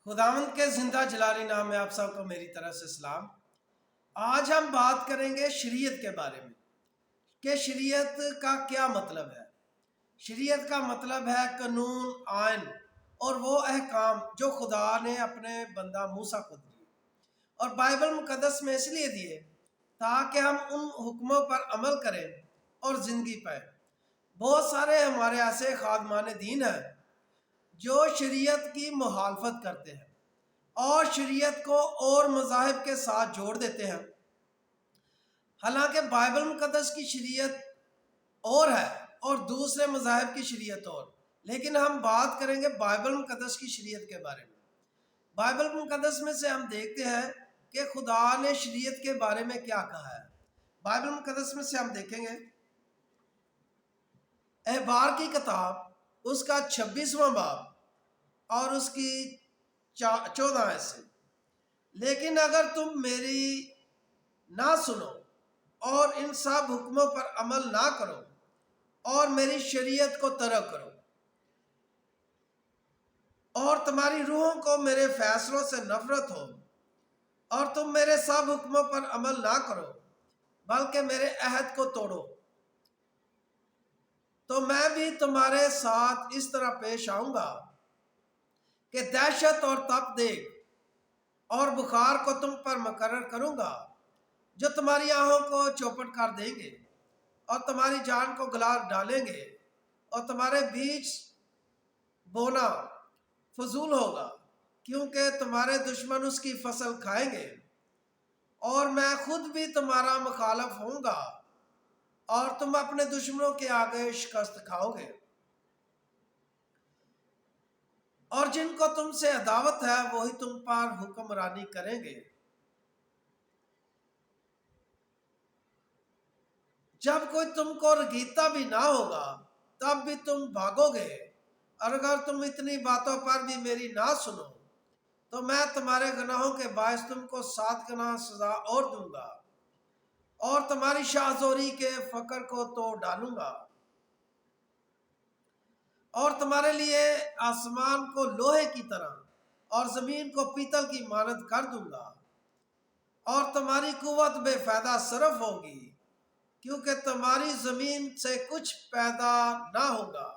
خداوند کے زندہ جلالی نام میں آپ سب کو میری طرف سے سلام۔ آج ہم بات کریں گے شریعت کے بارے میں کہ شریعت کا کیا مطلب ہے۔ شریعت کا مطلب ہے قانون، آئین اور وہ احکام جو خدا نے اپنے بندہ موسیٰ کو دیے اور بائبل مقدس میں اس لیے دیے تاکہ ہم ان حکموں پر عمل کریں اور زندگی پائیں۔ بہت سارے ہمارے ایسے خادمان دین ہیں جو شریعت کی مخالفت کرتے ہیں اور شریعت کو اور مذاہب کے ساتھ جوڑ دیتے ہیں، حالانکہ بائبل مقدس کی شریعت اور ہے اور دوسرے مذاہب کی شریعت اور، لیکن ہم بات کریں گے بائبل مقدس کی شریعت کے بارے میں۔ بائبل مقدس میں سے ہم دیکھتے ہیں کہ خدا نے شریعت کے بارے میں کیا کہا ہے۔ بائبل مقدس میں سے ہم دیکھیں گے احبار کی کتاب اس کا 26واں باب اور اس کی 14 سے، لیکن اگر تم میری نہ سنو اور ان سب حکموں پر عمل نہ کرو اور میری شریعت کو ترک کرو اور تمہاری روحوں کو میرے فیصلوں سے نفرت ہو اور تم میرے سب حکموں پر عمل نہ کرو بلکہ میرے عہد کو توڑو، تو میں بھی تمہارے ساتھ اس طرح پیش آؤں گا کہ دہشت اور تپ دیکھ اور بخار کو تم پر مقرر کروں گا جو تمہاری آنکھوں کو چوپٹ کر دیں گے اور تمہاری جان کو گلا ڈالیں گے اور تمہارے بیچ بونا فضول ہوگا، کیونکہ تمہارے دشمن اس کی فصل کھائیں گے اور میں خود بھی تمہارا مخالف ہوں گا اور تم اپنے دشمنوں کے آگے شکست کھاؤ گے، اور جن کو تم سے عداوت ہے وہی تم پر حکمرانی کریں گے۔ جب کوئی تم کو رگیتا بھی نہ ہوگا تب بھی تم بھاگو گے، اور اگر تم اتنی باتوں پر بھی میری نہ سنو تو میں تمہارے گناہوں کے باعث تم کو 7 گنا سزا اور دوں گا اور تمہاری شاہزوری کے فقر کو توڑ ڈالوں گا اور تمہارے لیے آسمان کو لوہے کی طرح اور زمین کو پیتل کی مانند کر دوں گا، اور تمہاری قوت بے فائدہ صرف ہوگی کیونکہ تمہاری زمین سے کچھ پیدا نہ ہوگا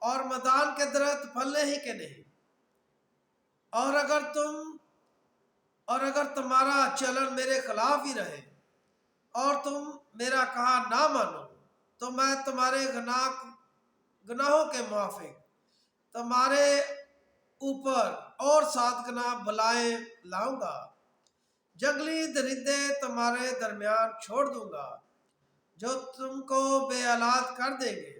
اور میدان کے درخت پھلنے ہی کے نہیں، اور اگر تمہارا چلن میرے خلاف ہی رہے اور تم میرا کہا نہ مانو تو میں تمہارے گناہوں کے موافق تمہارے اوپر اور 7 گنا بلائیں لاؤں گا۔ جنگلی درندے تمہارے درمیان چھوڑ دوں گا جو تم کو بے اولاد کر دیں گے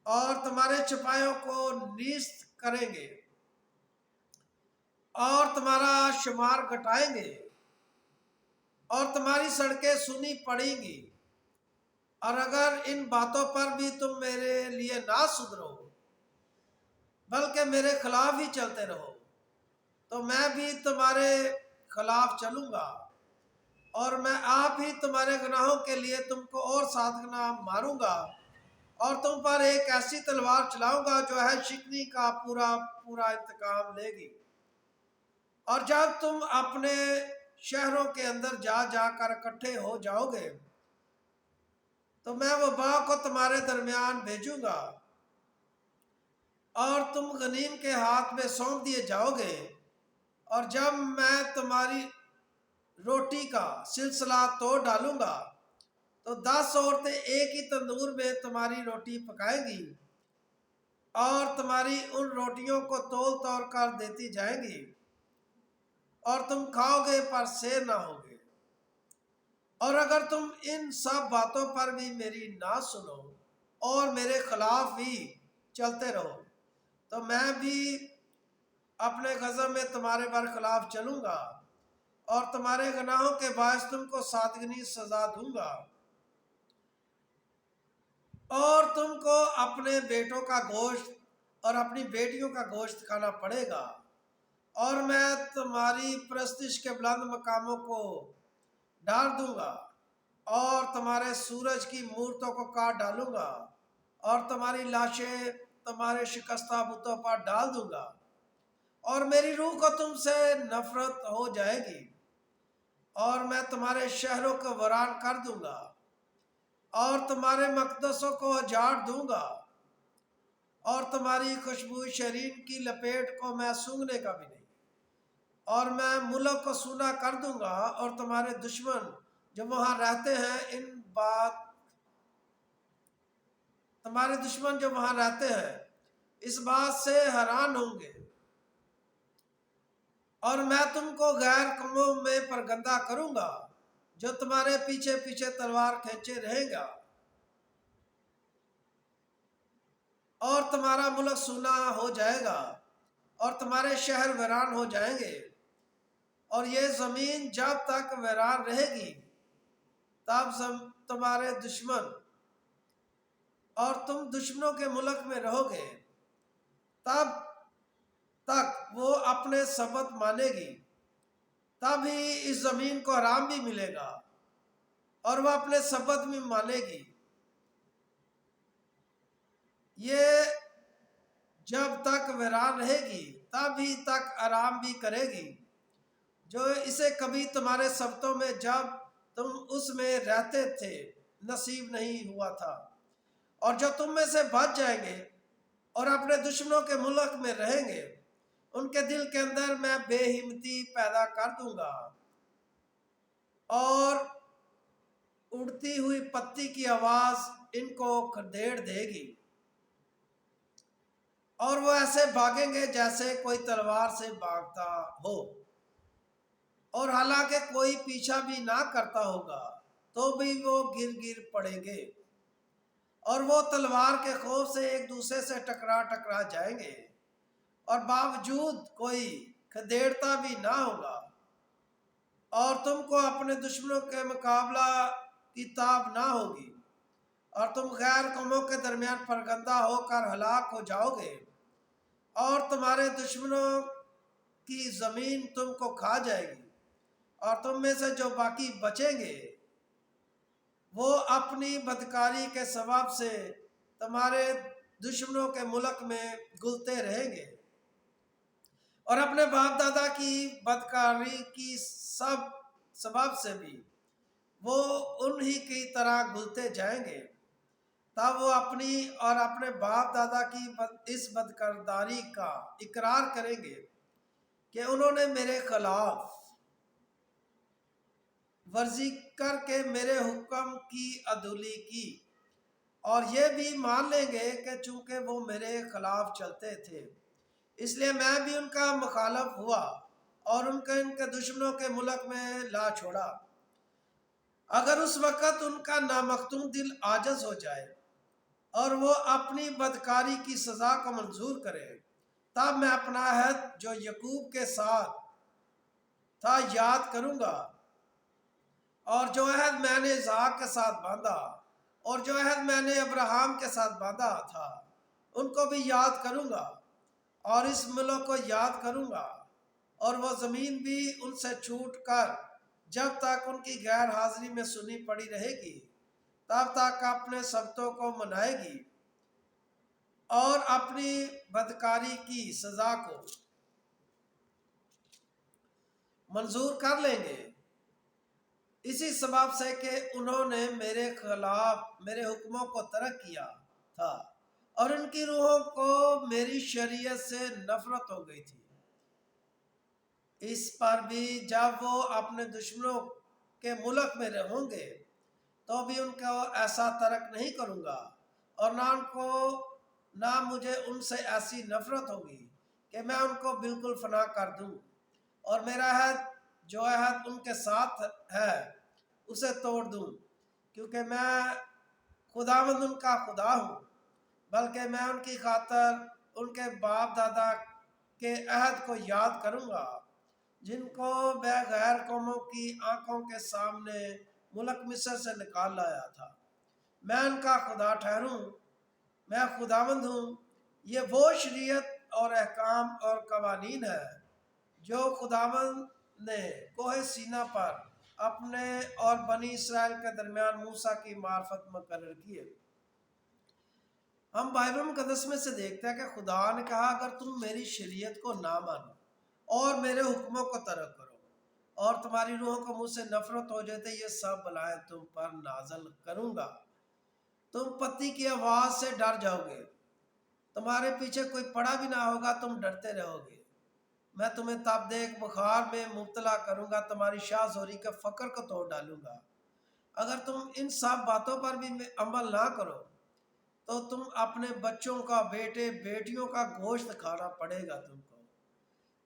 اور تمہارے چپایوں کو نیست کریں گے اور تمہارا شمار گھٹائیں گے اور تمہاری سڑکیں سنی پڑیں گی، اور اگر ان باتوں پر بھی تم میرے لیے نہ سدھرو بلکہ میرے خلاف ہی چلتے رہو تو میں بھی تمہارے خلاف چلوں گا اور میں آپ ہی تمہارے گناہوں کے لیے تم کو اور 7 گنا ماروں گا اور تم پر ایک ایسی تلوار چلاؤں گا جو ہے شکنی کا پورا انتقام لے گی، اور جب تم اپنے شہروں کے اندر جا کر اکٹھے ہو جاؤ گے تو میں وبا کو تمہارے درمیان بھیجوں گا اور تم غنیم کے ہاتھ میں سونپ دیے جاؤ گے، اور جب میں تمہاری روٹی کا سلسلہ توڑ ڈالوں گا تو 10 عورتیں ایک ہی تندور میں تمہاری روٹی پکائیں گی اور تمہاری ان روٹیوں کو توڑ کر دیتی جائیں گی اور تم کھاؤ گے پر سیر نہ ہوگے، اور اگر تم ان سب باتوں پر بھی میری نہ سنو اور میرے خلاف ہی چلتے رہو تو میں بھی اپنے غضب میں تمہارے برخلاف چلوں گا اور تمہارے گناہوں کے باعث تم کو 7 گنی سزا دوں گا، اور تم کو اپنے بیٹوں کا گوشت اور اپنی بیٹیوں کا گوشت کھانا پڑے گا، اور میں تمہاری پرستش کے بلند مقاموں کو ڈال دوں گا اور تمہارے سورج کی مورتوں کو کاٹ ڈالوں گا اور تمہاری لاشیں تمہارے شکستہ بتوں پر ڈال دوں گا، اور میری روح کو تم سے نفرت ہو جائے گی، اور میں تمہارے شہروں کو ویران کر دوں گا، اور تمہارے مقدسوں کو اجاڑ دوں گا، اور تمہاری خوشبو شرین کی لپیٹ کو میں سونگھنے کا بھی نہیں، اور میں ملک کو سونا کر دوں گا، اور تمہارے دشمن جو وہاں رہتے ہیں اس بات سے حیران ہوں گے، اور میں تم کو غیر قوموں میں پرگندہ کروں گا جو تمہارے پیچھے پیچھے تلوار کھینچے رہیں گا، اور تمہارا ملک سونا ہو جائے گا، اور تمہارے شہر ویران ہو جائیں گے، اور یہ زمین جب تک ویران رہے گی تب تمہارے دشمن اور تم دشمنوں کے ملک میں رہو گے، تب تک وہ اپنے سبت مانے گی، تب ہی اس زمین کو آرام بھی ملے گا اور وہ اپنے سبت بھی مانے گی۔ یہ جب تک ویران رہے گی تب ہی تک آرام بھی کرے گی، جو اسے کبھی تمہارے سبتوں میں جب تم اس میں رہتے تھے نصیب نہیں ہوا تھا، اور جو تم میں سے بچ جائیں گے اور اپنے دشمنوں کے ملک میں رہیں گے، ان کے دل کے اندر میں بے ہمتی پیدا کر دوں گا، اور اڑتی ہوئی پتی کی آواز ان کو کھدیڑ دے گی، اور وہ ایسے بھاگیں گے جیسے کوئی تلوار سے بھاگتا ہو، اور حالانکہ کوئی پیچھا بھی نہ کرتا ہوگا تو بھی وہ گر گر پڑیں گے، اور وہ تلوار کے خوف سے ایک دوسرے سے ٹکرا جائیں گے، اور باوجود کوئی کھدیڑتا بھی نہ ہوگا، اور تم کو اپنے دشمنوں کے مقابلہ کی تاب نہ ہوگی، اور تم غیر قوموں کے درمیان پرگندہ ہو کر ہلاک ہو جاؤ گے، اور تمہارے دشمنوں کی زمین تم کو کھا جائے گی، اور تم میں سے جو باقی بچیں گے وہ اپنی بدکاری کے سبب سے تمہارے دشمنوں کے ملک میں گلتے رہیں گے، اور اپنے باپ دادا کی بدکاری کی سبب سے بھی وہ انہی کی طرح گلتے جائیں گے، تب وہ اپنی اور اپنے باپ دادا کی اس بدکرداری کا اقرار کریں گے کہ انہوں نے میرے خلاف ورزی کر کے میرے حکم کی عدولی کی، اور یہ بھی مان لیں گے کہ چونکہ وہ میرے خلاف چلتے تھے اس لیے میں بھی ان کا مخالف ہوا اور ان کے دشمنوں کے ملک میں لا چھوڑا۔ اگر اس وقت ان کا نامختوم دل عاجز ہو جائے اور وہ اپنی بدکاری کی سزا کو منظور کرے، تب میں اپنا عہد جو یعقوب کے ساتھ تھا یاد کروں گا، اور جو عہد میں نے اسحاق کے ساتھ باندھا اور جو عہد میں نے ابراہیم کے ساتھ باندھا تھا ان کو بھی یاد کروں گا، اور اس ملک کو یاد کروں گا، اور وہ زمین بھی ان سے چھوٹ کر جب تک ان کی غیر حاضری میں سنی پڑی رہے گی تب تک اپنے سبتوں کو منائے گی اور اپنی بدکاری کی سزا کو منظور کر لیں گے، اسی سبب سے کہ انہوں نے میرے خلاف میرے حکموں کو ترک کیا تھا اور ان کی روحوں کو میری شریعت سے نفرت ہو گئی تھی۔ اس پر بھی جب وہ اپنے دشمنوں کے ملک میں رہوں گے تو بھی ان کو ایسا ترک نہیں کروں گا، اور نہ مجھے ان سے ایسی نفرت ہوگی کہ میں ان کو بالکل فنا کر دوں، اور میرا عہد جو عہد ان کے ساتھ ہے اسے توڑ دوں، کیونکہ میں خداوند ان کا خدا ہوں، بلکہ میں ان کی خاطر ان کے باپ دادا کے عہد کو یاد کروں گا جن کو میں غیر قوموں کی آنکھوں کے سامنے ملک مصر سے نکال لایا تھا۔ میں ان کا خدا ٹھہروں، میں خداوند ہوں۔ یہ وہ شریعت اور احکام اور قوانین ہے جو خداوند نے کوہ سینا پر اپنے اور بنی اسرائیل کے درمیان موسیٰ کی معرفت مقرر کیے۔ ہم بائبل مقدس میں سے دیکھتے ہیں کہ خدا نے کہا اگر تم میری شریعت کو نہ مانو اور میرے حکموں کو ترک کرو اور تمہاری روحوں کو مجھ سے نفرت ہو جائے تو یہ سب بلائیں تم پر نازل کروں گا۔ تم پتی کی آواز سے ڈر جاؤ گے، تمہارے پیچھے کوئی پڑا بھی نہ ہوگا، تم ڈرتے رہو گے۔ میں تمہیں تب دیکھ بخار میں مبتلا کروں گا، تمہاری شاہ زوری کے فقر کو توڑ ڈالوں گا۔ اگر تم ان سب باتوں پر بھی عمل نہ کرو تو تم اپنے بچوں کا، بیٹے بیٹیوں کا گوشت کھانا پڑے گا تم کو،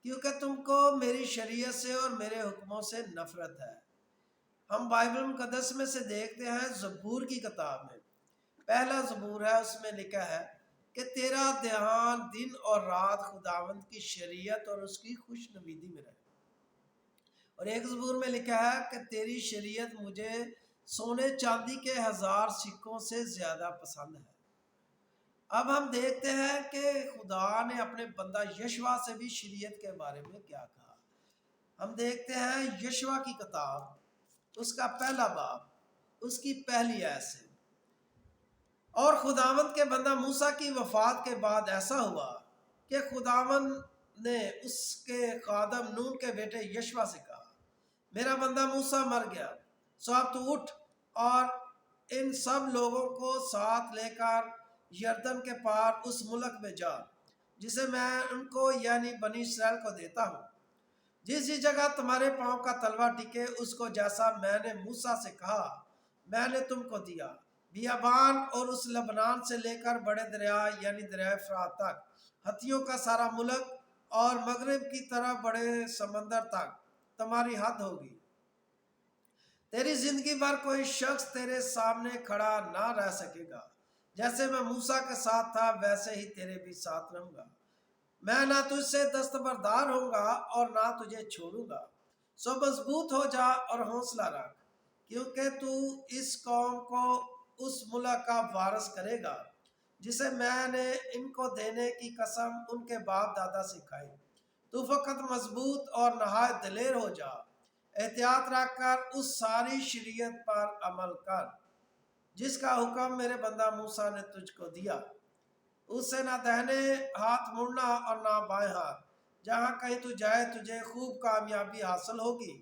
کیونکہ تم کو میری شریعت سے اور میرے حکموں سے نفرت ہے۔ ہم بائبل مقدس میں سے دیکھتے ہیں زبور کی کتاب میں پہلا زبور ہے، اس میں لکھا ہے کہ تیرا دھیان دن اور رات خداوند کی شریعت اور اس کی خوش نویدی میں رہے۔ اور ایک زبور میں لکھا ہے کہ تیری شریعت مجھے سونے چاندی کے 1000 سکوں سے زیادہ پسند ہے۔ اب ہم دیکھتے ہیں کہ خدا نے اپنے بندہ یشوع سے بھی شریعت کے بارے میں کیا کہا۔ ہم دیکھتے ہیں یشوع کی کتاب، اس کا پہلا باب، اس کی پہلی آیت سے۔ اور خداوند کے بندہ موسیٰ کی وفات کے بعد ایسا ہوا کہ خداوند نے اس کے خادم نون کے بیٹے یشوع سے کہا، میرا بندہ موسیٰ مر گیا، سو اب تو اٹھ اور ان سب لوگوں کو ساتھ لے کر یردن کے پار اس ملک میں جا جسے میں ان کو یعنی بنی اسرائیل کو دیتا ہوں۔ جس جگہ تمہارے پاؤں کا تلوا ٹکے اس کو جیسا میں نے موسیٰ سے کہا میں نے تم کو دیا، بیابان اور اس لبنان سے لے کر بڑے دریا یعنی دریائے فرات تک، ہتھیوں کا سارا ملک اور مغرب کی طرف بڑے سمندر تک تمہاری حد ہوگی۔ تیری زندگی بھر کوئی شخص تیرے سامنے کھڑا نہ رہ سکے گا، جیسے میں موسیٰ کے ساتھ تھا ویسے ہی تیرے بھی ساتھ رہوں گا۔ میں نہ تجھ سے دستبردار ہوں گا اور نہ تجھے چھوڑوں گا۔ سو مضبوط ہو جا اور حوصلہ رکھ، کیونکہ تو اس قوم کو اس ملک کا وارث کرے گا جسے میں نے ان کو دینے کی قسم ان کے باپ دادا سے کھائی۔ تو فقط مضبوط اور نہایت دلیر ہو جا، احتیاط رکھ کر اس ساری شریعت پر عمل کر جس کا حکم میرے بندہ موسیٰ نے تجھ کو دیا۔ اس سے نہ دہنے ہاتھ مڑنا اور نہ بائیں ہاتھ، جہاں کہیں تو جائے تجھے خوب کامیابی حاصل ہوگی۔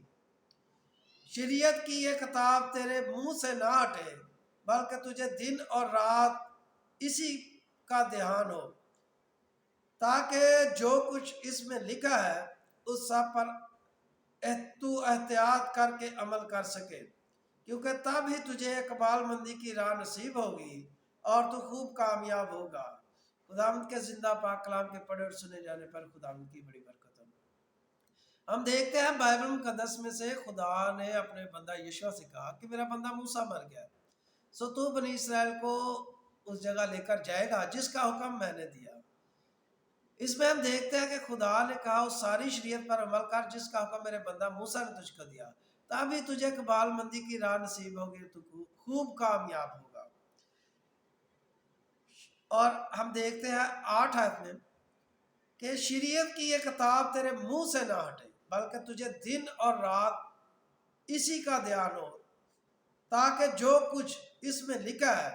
شریعت کی یہ کتاب تیرے منہ سے نہ ہٹے، بلکہ تجھے دن اور رات اسی کا دھیان ہو، تاکہ جو کچھ اس میں لکھا ہے اس سب پر تو احتیاط کر کے عمل کر سکے، کیونکہ تب ہی تجھے اقبال مندی کی راہ نصیب ہوگی اور تو خوب کامیاب ہوگا۔ خداوند کے زندہ پاک کلام کے پڑھے اور سنے جانے پر خداوند کی بڑی برکت ہو۔ ہم دیکھتے ہیں بائبل مقدس میں سے خدا نے اپنے بندہ یشوع سے کہا کہ میرا بندہ موسیٰ مر گیا، سو تو بنی اسرائیل کو اس جگہ لے کر جائے گا جس کا حکم میں نے دیا۔ اس میں ہم دیکھتے ہیں کہ خدا نے کہا اس ساری شریعت پر عمل کر جس کا حکم میرے بندہ موسیٰ نے تجھ کو دیا، تبھی تجھے اقبال مندی کی راہ نصیب ہوگی، تو خوب کامیاب ہوگا۔ اور ہم دیکھتے ہیں 8 آیت میں کہ شریعت کی یہ کتاب تیرے منہ سے نہ ہٹے، بلکہ تجھے دن اور رات اسی کا دھیان ہو، تاکہ جو کچھ اس میں لکھا ہے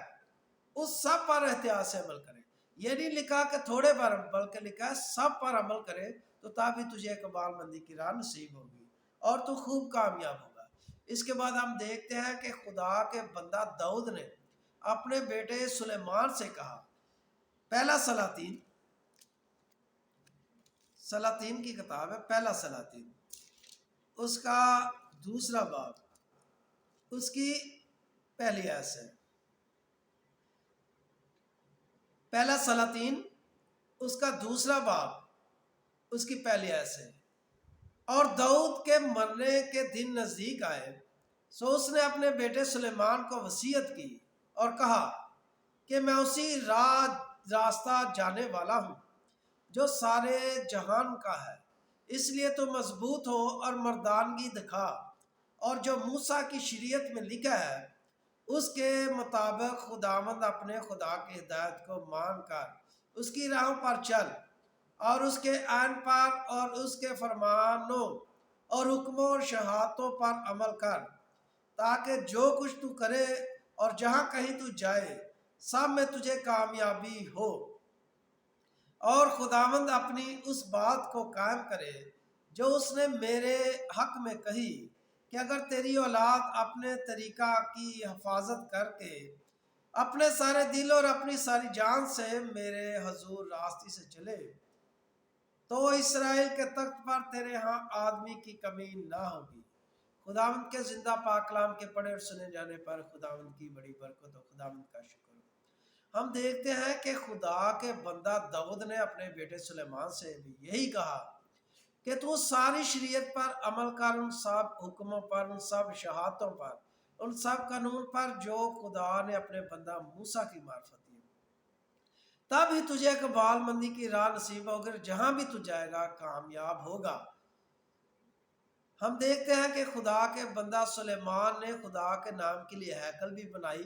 اس سب پر احتیاط سے عمل کرے۔ یہ نہیں لکھا کہ تھوڑے پر، بلکہ لکھا ہے سب پر عمل کرے، تو تبھی تجھے اقبال مندی کی راہ نصیب ہوگی اور تو خوب کامیاب ہوگا۔ اس کے بعد ہم دیکھتے ہیں کہ خدا کے بندہ داؤد نے اپنے بیٹے سلیمان سے کہا، پہلا سلاطین کی کتاب ہے، پہلا سلاطین اس کا 2 باب، اس کی پہلی آیت سے۔ پہلا سلاطین اس کا 2 باب، اس کی پہلی آیت سے۔ اور داؤد کے مرنے کے دن نزدیک آئے، سو اس نے اپنے بیٹے سلیمان کو وصیت کی اور کہا کہ میں اسی راستہ جانے والا ہوں جو سارے جہان کا ہے، اس لیے تو مضبوط ہو اور مردانگی دکھا، اور جو موسیٰ کی شریعت میں لکھا ہے اس کے مطابق خداوند اپنے خدا کی ہدایت کو مان کر اس کی راہوں پر چل اور اس کے آئین پر اور اس کے فرمانوں اور حکموں اور شہادتوں پر عمل کر، تاکہ جو کچھ تو کرے اور جہاں کہیں تو جائے سب میں تجھے کامیابی ہو، اور خداوند اپنی اس بات کو قائم کرے جو اس نے میرے حق میں کہی کہ اگر تیری اولاد اپنے طریقہ کی حفاظت کر کے اپنے سارے دل اور اپنی ساری جان سے میرے حضور راستی سے چلے تو اسرائیل کے تخت پر تیرے ہاں آدمی کی کمی نہ ہوگی۔ خداوند کے زندہ پاک کلام کے پڑھے اور سنے جانے پر خداوند کی بڑی برکت ہو۔ خداوند کا شکر ہو۔ ہم دیکھتے ہیں کہ خدا کے بندہ داؤد نے اپنے بیٹے سلیمان سے بھی یہی کہا کہ تو ساری شریعت پر عمل کر، ان سب حکموں پر، ان سب شہادتوں پر، ان سب قانون پر جو خدا نے اپنے بندہ موسیٰ کی معرفت دی، تب ہی تجھے اقبال مندی کی راہ نصیب ہوگی، جہاں بھی تو جائے گا کامیاب ہوگا۔ ہم دیکھتے ہیں کہ خدا کے بندہ سلیمان نے خدا کے نام کے لیے ہیکل بھی بنائی،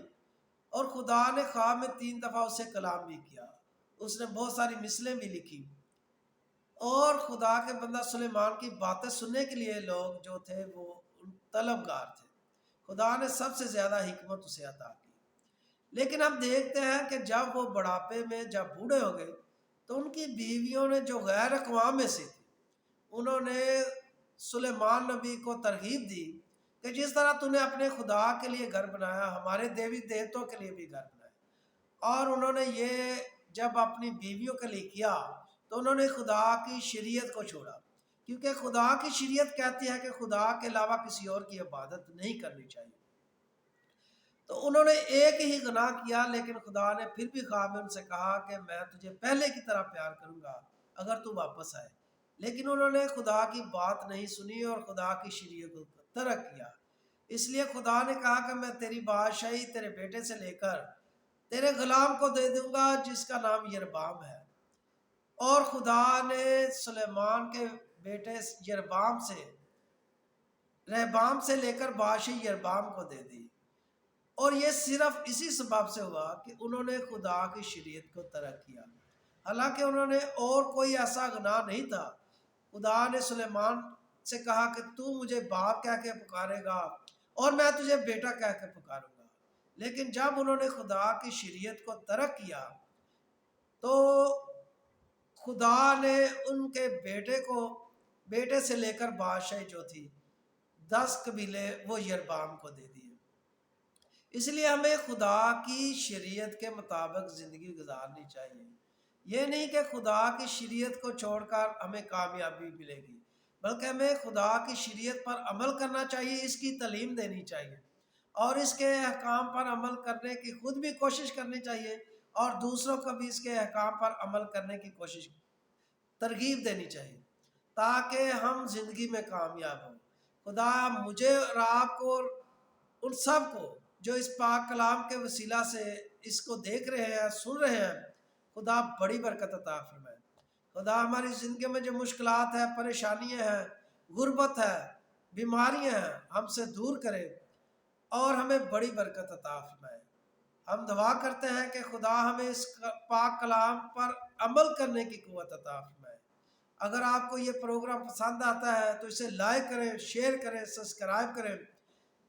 اور خدا نے خواب میں 3 دفعہ اسے کلام بھی کیا، اس نے بہت ساری مثلیں بھی لکھی، اور خدا کے بندہ سلیمان کی باتیں سننے کے لیے لوگ جو تھے وہ طلبگار تھے۔ خدا نے سب سے زیادہ حکمت اسے عطا کی، لیکن ہم دیکھتے ہیں کہ جب وہ بڑھاپے میں جب بوڑھے ہو گئے تو ان کی بیویوں نے جو غیر اقوام میں سے تھی، انہوں نے سلیمان نبی کو ترغیب دی کہ جس طرح تو نے اپنے خدا کے لیے گھر بنایا، ہمارے دیوی دیوتوں کے لیے بھی گھر بنایا۔ اور انہوں نے یہ جب اپنی بیویوں کے لیے کیا تو انہوں نے خدا کی شریعت کو چھوڑا، کیونکہ خدا کی شریعت کہتی ہے کہ خدا کے علاوہ کسی اور کی عبادت نہیں کرنی چاہیے۔ تو انہوں نے ایک ہی گناہ کیا، لیکن خدا نے پھر بھی خواب میں ان سے کہا کہ میں تجھے پہلے کی طرح پیار کروں گا اگر تو واپس آئے، لیکن انہوں نے خدا کی بات نہیں سنی اور خدا کی شریعت کو ترک کیا۔ اس لیے خدا نے کہا کہ میں تیری بادشاہی تیرے بیٹے سے لے کر تیرے غلام کو دے دوں گا جس کا نام یربام ہے۔ اور خدا نے سلیمان کے بیٹے رہبام سے لے کر بادشاہی یربام کو دے دی، اور یہ صرف اسی سبب سے ہوا کہ انہوں نے خدا کی شریعت کو ترک کیا، حالانکہ انہوں نے اور کوئی ایسا گناہ نہیں تھا۔ خدا نے سلیمان سے کہا کہ تو مجھے باپ کہہ کے پکارے گا اور میں تجھے بیٹا کہہ کے پکاروں گا، لیکن جب انہوں نے خدا کی شریعت کو ترک کیا تو خدا نے ان کے بیٹے سے لے کر بادشاہی جو تھی 10 قبیلے وہ یربام کو دے دیے۔ اس لیے ہمیں خدا کی شریعت کے مطابق زندگی گزارنی چاہیے۔ یہ نہیں کہ خدا کی شریعت کو چھوڑ کر ہمیں کامیابی ملے گی، بلکہ ہمیں خدا کی شریعت پر عمل کرنا چاہیے، اس کی تعلیم دینی چاہیے، اور اس کے احکام پر عمل کرنے کی خود بھی کوشش کرنی چاہیے، اور دوسروں کو بھی اس کے احکام پر عمل کرنے کی ترغیب دینی چاہیے، تاکہ ہم زندگی میں کامیاب ہوں۔ خدا مجھے اور آپ کو اور ان سب کو جو اس پاک کلام کے وسیلہ سے اس کو دیکھ رہے ہیں، سن رہے ہیں، خدا بڑی برکت عطا فرمائے۔ خدا ہماری زندگی میں جو مشکلات ہیں، پریشانیاں ہیں، غربت ہے، بیماریاں ہیں، ہم سے دور کرے اور ہمیں بڑی برکت عطا فرمائے۔ ہم دعا کرتے ہیں کہ خدا ہمیں اس پاک کلام پر عمل کرنے کی قوت عطا فرمائے۔ اگر آپ کو یہ پروگرام پسند آتا ہے تو اسے لائک کریں، شیئر کریں، سبسکرائب کریں،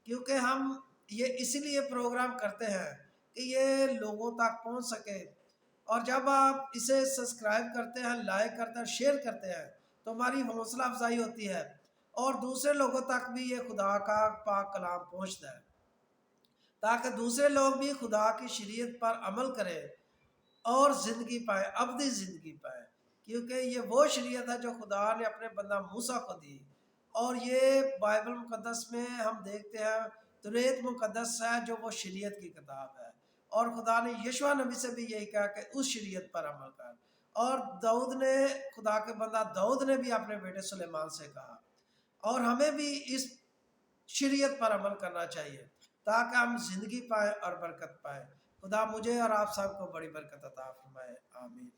کیونکہ ہم یہ اسی لیے پروگرام کرتے ہیں کہ یہ لوگوں تک پہنچ سکے، اور جب آپ اسے سبسکرائب کرتے ہیں، لائک کرتے ہیں، شیئر کرتے ہیں تو ہماری حوصلہ افزائی ہوتی ہے، اور دوسرے لوگوں تک بھی یہ خدا کا پاک کلام پہنچتا ہے، تاکہ دوسرے لوگ بھی خدا کی شریعت پر عمل کریں اور زندگی پائیں، ابدی زندگی پائیں، کیونکہ یہ وہ شریعت ہے جو خدا نے اپنے بندہ موسیٰ کو دی۔ اور یہ بائبل مقدس میں ہم دیکھتے ہیں توریت مقدس ہے جو وہ شریعت کی کتاب ہے، اور خدا نے یشوع نبی سے بھی یہی کہا کہ اس شریعت پر عمل کر، اور خدا کے بندہ داؤد نے بھی اپنے بیٹے سلیمان سے کہا، اور ہمیں بھی اس شریعت پر عمل کرنا چاہیے تاکہ ہم زندگی پائیں اور برکت پائیں۔ خدا مجھے اور آپ سب کو بڑی برکت عطا فرمائے، آمین۔